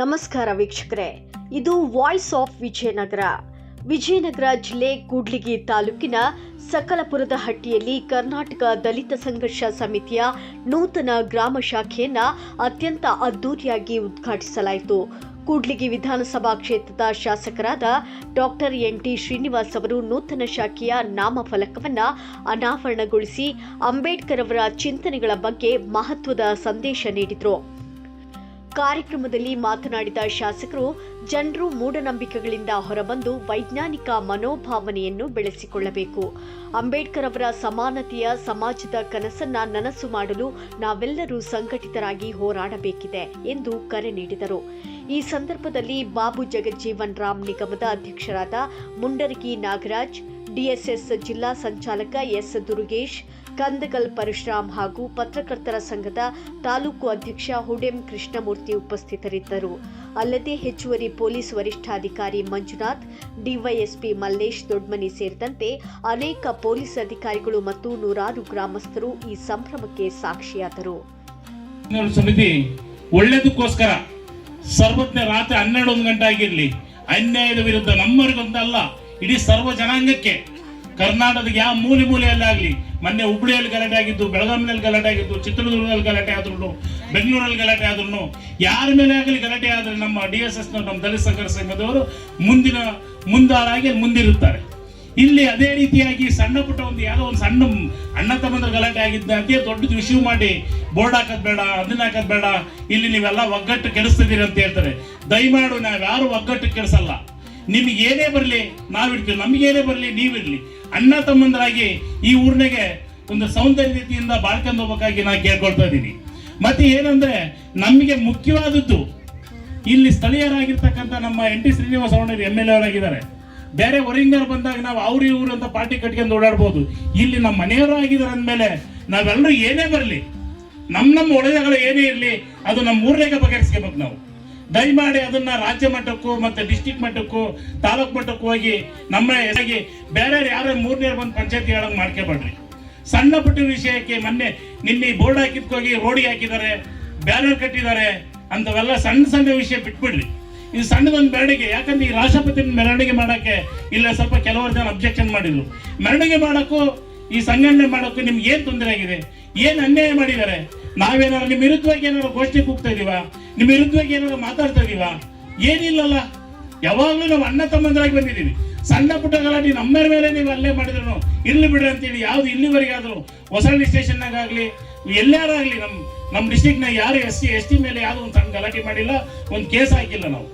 ನಮಸ್ಕಾರ ವೀಕ್ಷಕರೇ, ಇದು ವಾಯ್ಸ್ ಆಫ್ ವಿಜಯನಗರ. ವಿಜಯನಗರ ಜಿಲ್ಲೆ ಕೂಡ್ಲಿಗಿ ತಾಲೂಕಿನ ಸಕಲಪುರದ ಹಟ್ಟಿಯಲ್ಲಿ ಕರ್ನಾಟಕ ದಲಿತ ಸಂಘರ್ಷ ಸಮಿತಿಯ ನೂತನ ಗ್ರಾಮ ಶಾಖೆಯನ್ನ ಅತ್ಯಂತ ಅದ್ದೂರಿಯಾಗಿ ಉದ್ಘಾಟಿಸಲಾಯಿತು. ಕೂಡ್ಲಿಗಿ ವಿಧಾನಸಭಾ ಕ್ಷೇತ್ರದ ಶಾಸಕರಾದ ಡಾಕ್ಟರ್ ಎನ್.ಟಿ. ಶ್ರೀನಿವಾಸ್ ಅವರು ನೂತನ ಶಾಖೆಯ ನಾಮಫಲಕವನ್ನು ಅನಾವರಣಗೊಳಿಸಿ ಅಂಬೇಡ್ಕರ್ ಅವರ ಚಿಂತನೆಗಳ ಬಗ್ಗೆ ಮಹತ್ವದ ಸಂದೇಶ ನೀಡಿದರು. ಕಾರ್ಯಕ್ರಮದಲ್ಲಿ ಮಾತನಾಡಿದ ಶಾಸಕರು, ಜನರು ಮೂಢನಂಬಿಕೆಗಳಿಂದ ಹೊರಬಂದು ವೈಜ್ಞಾನಿಕ ಮನೋಭಾವನೆಯನ್ನು ಬೆಳೆಸಿಕೊಳ್ಳಬೇಕು. ಅಂಬೇಡ್ಕರ್ ಅವರ ಸಮಾನತೆಯ ಸಮಾಜದ ಕನಸನ್ನ ನನಸು ಮಾಡಲು ನಾವೆಲ್ಲರೂ ಸಂಘಟಿತರಾಗಿ ಹೋರಾಡಬೇಕಿದೆ ಎಂದು ಕರೆ ನೀಡಿದರು. ಈ ಸಂದರ್ಭದಲ್ಲಿ ಬಾಬು ಜಗಜ್ಜೀವನ್ ರಾಮ್ ನಿಗಮದ ಅಧ್ಯಕ್ಷರಾದ ಮುಂಡರಗಿ ನಾಗರಾಜ್, ಡಿಎಸ್ಎಸ್ ಜಿಲ್ಲಾ ಸಂಚಾಲಕ ಎಸ್. ದುರುಗೇಶ್, ಕಂದಗಲ್ ಪರಶುರಾಮ್ ಹಾಗೂ ಪತ್ರಕರ್ತರ ಸಂಘದ ತಾಲೂಕು ಅಧ್ಯಕ್ಷ ಹುಡೆಂ ಕೃಷ್ಣಮೂರ್ತಿ ಉಪಸ್ಥಿತರಿದ್ದರು. ಅಲ್ಲದೆ ಹೆಚ್ಚುವರಿ ಪೊಲೀಸ್ ವರಿಷ್ಠಾಧಿಕಾರಿ ಮಂಜುನಾಥ್, ಡಿವೈಎಸ್ಪಿ ಮಲ್ಲೇಶ್ ದೊಡ್ಮನಿ ಸೇರಿದಂತೆ ಅನೇಕ ಪೊಲೀಸ್ ಅಧಿಕಾರಿಗಳು ಮತ್ತು ನೂರಾರು ಗ್ರಾಮಸ್ಥರು ಈ ಸಂಭ್ರಮಕ್ಕೆ ಸಾಕ್ಷಿಯಾದರು. ಸಮಿತಿ ಒಳ್ಳೆದಕ್ಕೋಸ್ಕರ ಸರ್ವಜ್ಞ ರಾತ್ರಿ 12 ಗಂಟೆ ಆಗಿರಲಿ, ಅನ್ಯಾಯದ ವಿರುದ್ಧ ನಮ್ಮವರಿಗೊಂದಲ್ಲ ಇಡೀ ಸರ್ವ ಜನಾಂಗಕ್ಕೆ, ಕರ್ನಾಟಕದ ಯಾವ ಮೂಲೆಯಲ್ಲಾಗಲಿ, ಮೊನ್ನೆ ಹುಬ್ಬಳ್ಳಿಯಲ್ಲಿ ಗಲಾಟೆ ಆಗಿದ್ದು, ಬೆಳಗಾವಿನಲ್ಲಿ ಗಲಾಟೆ ಆಗಿದ್ದು, ಚಿತ್ರದುರ್ಗದಲ್ಲಿ ಗಲಾಟೆ ಆದ್ರೂ, ಬೆಂಗಳೂರಲ್ಲಿ ಗಲಾಟೆ ಆದ್ರೂ, ಯಾರ ಮೇಲೆ ಆಗಲಿ ಗಲಾಟೆ ಆದರೆ ನಮ್ಮ DSS ನಮ್ಮ ದಲಿತ ಸಂಘರ್ಷ ಸಂಘದವರು ಮುಂದಾಳಾಗಿ ಮುಂದಿರುತ್ತಾರೆ. ಇಲ್ಲಿ ಅದೇ ರೀತಿಯಾಗಿ ಸಣ್ಣ ಪುಟ್ಟ ಯಾವುದೋ ಒಂದು ಸಣ್ಣ ಅಣ್ಣ ತಮ್ಮಂದ್ರ ಗಲಾಟೆ ಆಗಿದ್ದ ಅದೇ ದೊಡ್ಡದು ವಿಷಯ ಮಾಡಿ ಬೋರ್ಡ್ ಹಾಕೋದು ಬೇಡ, ಅದನ್ನ ಹಾಕೋದು ಬೇಡ, ಇಲ್ಲಿ ನೀವೆಲ್ಲ ಒಗ್ಗಟ್ಟು ಕೆಡಿಸ್ತಿದ್ದೀರಿ ಅಂತ ಹೇಳ್ತಾರೆ. ದಯಮಾಡು ನಾವ್ಯಾರು ಒಗ್ಗಟ್ಟು ಕೆಡಿಸಲ್ಲ. ನಿಮಗೆ ಏನೇ ಬರಲಿ ನಾವಿರ್ತೀವಿ, ನಮಗೇನೇ ಬರಲಿ ನೀವಿರ್ಲಿ, ಅಣ್ಣ ತಮ್ಮಂದರಾಗಿ ಈ ಊರಿನಾಗೆ ಒಂದು ಸೌಂದರ್ಯತೆಯಿಂದ ಬಾಳ್ಕೊಂಡು ಹೋಗ್ಬೇಕಾಗಿ ನಾನು ಕೇಳ್ಕೊಳ್ತಾ ಇದ್ದೀನಿ. ಮತ್ತೆ ಏನಂದ್ರೆ ನಮಗೆ ಮುಖ್ಯವಾದದ್ದು ಇಲ್ಲಿ ಸ್ಥಳೀಯರಾಗಿರ್ತಕ್ಕಂಥ ನಮ್ಮ ಎನ್.ಟಿ. ಶ್ರೀನಿವಾಸ ಅವರು MLA ಅವರಾಗಿದ್ದಾರೆ. ಬೇರೆ ಹೊರಗಿನವರು ಬಂದಾಗ ನಾವು ಅವ್ರು ಇವ್ರು ಅಂತ ಪಾರ್ಟಿ ಕಟ್ಕೊಂಡು ಓಡಾಡ್ಬೋದು. ಇಲ್ಲಿ ನಮ್ಮ ಮನೆಯವರು ಆಗಿದ್ದಾರೆ ಅಂದಮೇಲೆ ನಾವೆಲ್ಲರೂ ಏನೇ ಬರಲಿ, ನಮ್ಮ ಒಳ್ಳೆಯಗಳು ಏನೇ ಇರಲಿ ಅದು ನಮ್ಮ ಊರಿನಾಗೆ ಬಗೆಹರಿಸ್ಕೋಬೇಕು. ನಾವು ದಯಮಾಡಿ ಅದನ್ನ ರಾಜ್ಯ ಮಟ್ಟಕ್ಕೂ ಮತ್ತೆ ಡಿಸ್ಟಿಕ್ ಮಟ್ಟಕ್ಕೂ ತಾಲೂಕು ಮಟ್ಟಕ್ಕೂ ಹೋಗಿ ನಮ್ಮ ಹೆಸರಾಗಿ ಬೇರೆ ಯಾರು ಮೂರನೇರು ಬಂದು ಪಂಚಾಯತಿ ಹೇಳಂಗೆ ಮಾಡ್ಕೋಬೇಡ್ರಿ. ಸಣ್ಣ ಪುಟ್ಟ ವಿಷಯಕ್ಕೆ ನಿನ್ನೆ ಬೋರ್ಡ್ ಹಾಕಿದ್ಕೋಗಿ ರೋಡಿಗೆ ಹಾಕಿದ್ದಾರೆ, ಬ್ಯಾನರ್ ಕಟ್ಟಿದ್ದಾರೆ ಅಂತವೆಲ್ಲ ಸಣ್ಣ ವಿಷಯ ಬಿಟ್ಬಿಡ್ರಿ. ಇದು ಸಣ್ಣದೊಂದು ಮೆರವಣಿಗೆ, ಯಾಕಂದ್ರೆ ಈ ರಾಷ್ಟ್ರಪತಿ ಮೆರವಣಿಗೆ ಮಾಡೋಕ್ಕೆ ಇಲ್ಲ ಸ್ವಲ್ಪ ಕೆಲವರು ಜನ ಅಬ್ಜೆಕ್ಷನ್ ಮಾಡಿದ್ರು. ಮೆರವಣಿಗೆ ಮಾಡೋಕ್ಕೂ ಈ ಸಂಘಟನೆ ಮಾಡೋಕ್ಕೂ ನಿಮ್ಗೆ ಏನು ತೊಂದರೆ ಆಗಿದೆ, ಏನು ಅನ್ಯಾಯ ಮಾಡಿದ್ದಾರೆ? ನಾವೇನಾದ್ರು ನಿಮ್ಮ ವಿರುದ್ಧವಾಗಿ ಏನಾದ್ರು ಗೋಷ್ಠಿ ಕೂಗ್ತಾ ಇದೀವ, ನಿಮ್ಮ ವಿರುದ್ಧವಾಗಿ ಏನಾದ್ರು ಮಾತಾಡ್ತಾ ಇದೀವ? ಏನಿಲ್ಲಲ್ಲ, ಯಾವಾಗಲೂ ನಾವು ಅಣ್ಣ ತಮ್ಮಂದರಾಗಿ ಬಂದಿದ್ದೀವಿ. ಸಣ್ಣ ಪುಟ್ಟ ಗಲಾಟೆ ನಮ್ಮ ಮೇಲೆ ನೀವು ಅಲ್ಲೇ ಮಾಡಿದ್ರು ಇರ್ಲಿ ಬಿಡ್ರಿ ಅಂತೇಳಿ ಯಾವ್ದು ಇಲ್ಲಿವರೆಗೆ ಆದರೂ ಹೊಸಳ್ಳಿ ಸ್ಟೇಷನ್ನಾಗಲಿ ಎಲ್ಲಾರಾಗಲಿ ನಮ್ಮ ಡಿಸ್ಟಿಕ್ನಾಗ ಯಾರು SC ಮೇಲೆ ಯಾವುದೋ ಒಂದು ಸಣ್ಣ ಗಲಾಟೆ ಮಾಡಿಲ್ಲ, ಒಂದು ಕೇಸ್ ಹಾಕಿಲ್ಲ. ನಾವು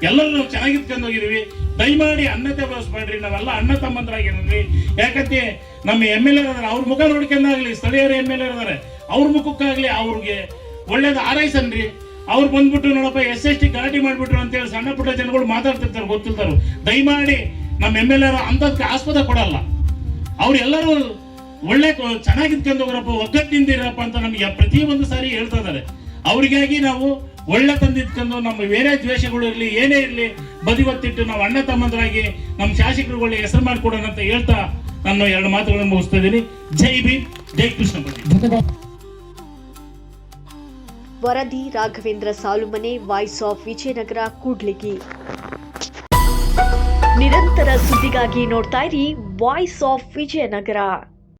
ಎಲ್ಲರೂ ನಾವು ಚೆನ್ನಾಗಿದ್ಕೊಂಡು ಹೋಗಿದ್ದೀವಿ. ದಯಮಾಡಿ ಅಣ್ಣತೆ ಬಳಸ್ಬೇಡ್ರಿ, ನಾವೆಲ್ಲ ಅಣ್ಣ ತಮ್ಮಂದರಾಗಿರ್ರಿ. ಯಾಕಂತೆ ನಮ್ಮ MLA ಇದ್ದಾರೆ, ಅವ್ರ ಮುಖ ನೋಡ್ಕೊಂಡಾಗ್ಲಿ, ಸ್ಥಳೀಯರ MLA ಇದ್ದಾರೆ, ಅವ್ರ ಮುಖಕ್ಕಾಗ್ಲಿ ಅವ್ರಿಗೆ ಒಳ್ಳೇದು ಆರೈಸನ್ರಿ. ಅವ್ರು ಬಂದ್ಬಿಟ್ಟು ನೋಡಪ್ಪ SST ಗಲಾಟೆ ಮಾಡಿಬಿಟ್ರು ಅಂತೇಳಿ ಸಣ್ಣ ಪುಟ್ಟ ಜನಗಳು ಮಾತಾಡ್ತಿರ್ತಾರೆ, ಗೊತ್ತಿರ್ತಾರೆ. ದಯಮಾಡಿ ನಮ್ಮ MLA ಅಂಥದ್ಕೆ ಆಸ್ಪದ ಕೊಡಲ್ಲ. ಅವ್ರೆಲ್ಲರೂ ಒಳ್ಳೆ ಚೆನ್ನಾಗಿದ್ಕೊಂಡು ಹೋಗ್ರಪ್ಪ, ಒಗ್ಗಟ್ಟಿನಿಂದ ಇರಪ್ಪ ಅಂತ ನಮಗೆ ಪ್ರತಿಯೊಂದು ಸಾರಿ ಹೇಳ್ತಾ ಇದ್ದಾರೆ. ಅವರಿಗಾಗಿ ನಾವು ಒಳ್ಳೆ ತಂದಿದ್ಕೊಂಡು ನಮ್ಮ ಬೇರೆ ದ್ವೇಷಗಳು ಇರಲಿ ಏನೇ ಇರಲಿ ಬದಿಗೊತ್ತಿಟ್ಟು ನಾವು ಅಣ್ಣ ತಮ್ಮಂದರಾಗಿ ನಮ್ಮ ಶಾಸಕರುಗಳ ಹೆಸರು ಮಾಡಿಕೊಡೋಣ ಅಂತ ಹೇಳ್ತಾ ನಾನು 2 ಮಾತುಗಳನ್ನು ಮುಗಿಸ್ತಾ ಇದ್ದೀನಿ. ಜೈ ಭೀಮ್, ಜೈ ಕೃಷ್ಣ. ವರದಿ ರಾಘವೇಂದ್ರ ಸಾಲುಮನೆ, ವಾಯ್ಸ್ ಆಫ್ ವಿಜಯನಗರ, ಕೂಡ್ಲಿಗಿ. ನಿರಂತರ ಸುದ್ದಿಗಾಗಿ ನೋಡ್ತಾ ಇರಿ ವಾಯ್ಸ್ ಆಫ್ ವಿಜಯನಗರ.